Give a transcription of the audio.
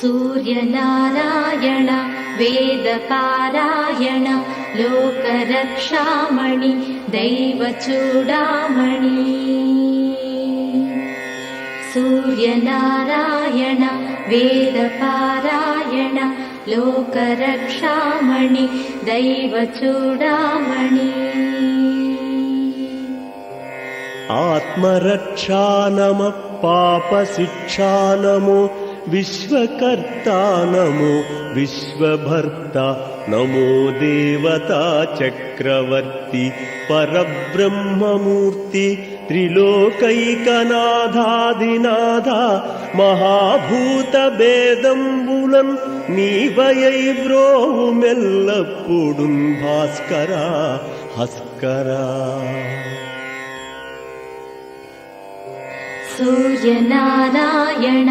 सूर्यनारायण वेदपारायण लोकरक्षामणि दैवचूडामणि सूर्यनारायण वेदपारायण लोकरक्षामणि दैवचूडामणि आत्मरक्षा नमः पापशिक्षा नमो विश्वकर्ता नमो विश्वभर्ता नमो देवता चक्रवर्ती परब्रह्ममूर्ति त्रिलोकैकनाथादिनाथा महाभूतभेदम्बुलन् नीवयै व्रोहुमेल्लप्पुडुन् भास्करा हस्करा सूर्यनारायण